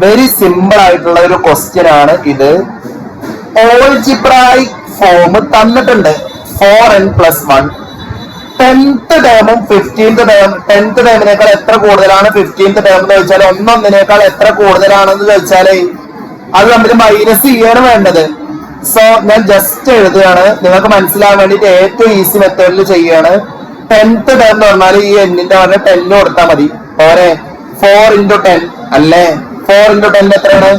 Very simple ആയിട്ടുള്ള ഒരു question ആണ് ഇത്. ഓൾജിബ്രായിക് ഫോം തന്നിട്ടുണ്ട് 4n+1. 10th ടേമും 15th term. 10th ടേമിനേക്കാൾ എത്ര കൂടുതലാണ് 15th ടേം എന്ന് ചോദിച്ചാൽ ഒന്നൊന്നിനേക്കാൾ എത്ര കൂടുതലാണെന്ന് ചോദിച്ചാല് അത് നമ്മൾ മൈനസ് ചെയ്യാണ് വേണ്ടത്. സോ ഞാൻ ജസ്റ്റ് എഴുതുകയാണ് നിങ്ങൾക്ക് മനസ്സിലാവാൻ വേണ്ടിട്ട് ഏറ്റവും ഈസി മെത്തേഡിൽ ചെയ്യാണ്. 10th ടേം എന്ന് പറഞ്ഞാൽ ഈ എന്നിന്റെ പറഞ്ഞ 10 കൊടുത്താൽ മതി. പോരെ 4 × 10 അല്ലേ? 4 × 10 എത്രയാണ്?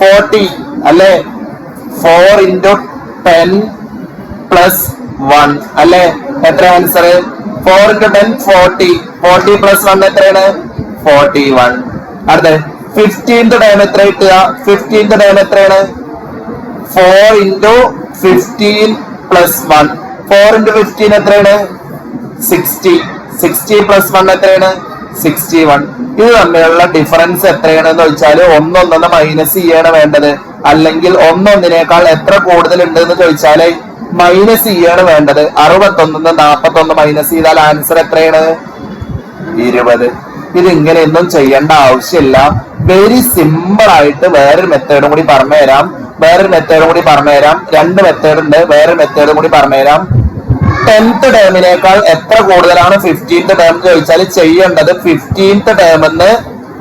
40 അല്ലേ? 4 × 10 + 1 അല്ലേ? എത്ര ആൻസർ? 4 × 10 40. 40 + 1 എത്രയാണ്? 41. അടുത്ത 15th ടേം എത്ര കിട്ടുക? 15th ടേം എത്രയാണ്? 4 × 15 + 1. 4 × 15 എത്രയാണ്? 60. 60 + 1 എത്രയാണ്? 61. ഇത് തമ്മിലുള്ള ഡിഫറൻസ് എത്രയാണെന്ന് ചോദിച്ചാൽ ഒന്നൊന്നൊന്ന് മൈനസ് ചെയ്യാണ് വേണ്ടത്. അല്ലെങ്കിൽ ഒന്നൊന്നിനേക്കാൾ എത്ര കൂടുതൽ ഉണ്ട് എന്ന് ചോദിച്ചാല് മൈനസ് ചെയ്യാണ് വേണ്ടത്. 61 41 മൈനസ് ചെയ്താൽ ആൻസർ എത്രയാണ്? 20. ഇത് ഇങ്ങനെയൊന്നും ചെയ്യേണ്ട ആവശ്യമില്ല. വെരി സിമ്പിൾ ആയിട്ട് വേറൊരു മെത്തേഡും കൂടി പറഞ്ഞുതരാം. രണ്ട് മെത്തേഡ് ഉണ്ട്. വേറൊരു മെത്തേഡും കൂടി പറഞ്ഞുതരാം. 10th ടേമിനേക്കാൾ എത്ര കൂടുതലാണ് 15th ടേം എന്ന് ചോദിച്ചാൽ ചെയ്യേണ്ടത് 15th ടേമിന്ന്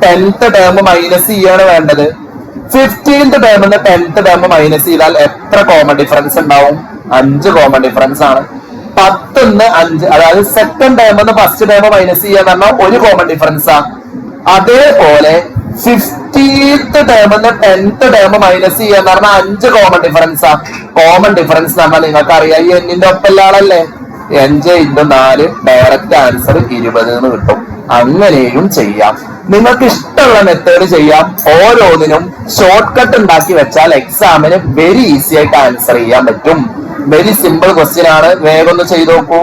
10th ടേം മൈനസ് ചെയ്യാണ് വേണ്ടത്. 15th ടേമിന്ന് 10th ടേം മൈനസ് ചെയ്താൽ എത്ര കോമൺ ഡിഫറൻസ് ഉണ്ടാവും? 5 കോമൺ ഡിഫറൻസ് ആണ്. 10ന്ന് 5, അതായത് സെക്കൻഡ് ടേമിന്ന് ഫസ്റ്റ് ടേം മൈനസ് ചെയ്യാന്ന് പറഞ്ഞാൽ 1 കോമൺ ഡിഫറൻസാ. അതേപോലെ 15th ടേമിന്ന് 10th ടേം മൈനസ് ചെയ്യാന്ന് പറഞ്ഞാൽ 5 കോമൺ ഡിഫറൻസാ. കോമൺ ഡിഫറൻസ് എന്ന് പറഞ്ഞാൽ നിങ്ങൾക്ക് അറിയാം ഈ എന്നിന്റെ ഒപ്പമുള്ള ആളല്ലേ? 5 × 4 ഡയറക്റ്റ് ആൻസർ 20 എന്ന് കിട്ടും. അങ്ങനെയും ചെയ്യാം. നിങ്ങൾക്ക് ഇഷ്ടമുള്ള മെത്തേഡ് ചെയ്യാം. ഓരോന്നിനും ഷോർട്ട് കട്ട് ഉണ്ടാക്കി വെച്ചാൽ എക്സാമിന് വെരി ഈസി ആയിട്ട് ആൻസർ ചെയ്യാൻ പറ്റും. വെരി സിമ്പിൾ ക്വസ്റ്റ്യൻ ആണ്. വേഗം ഒന്ന് ചെയ്ത് നോക്കൂ.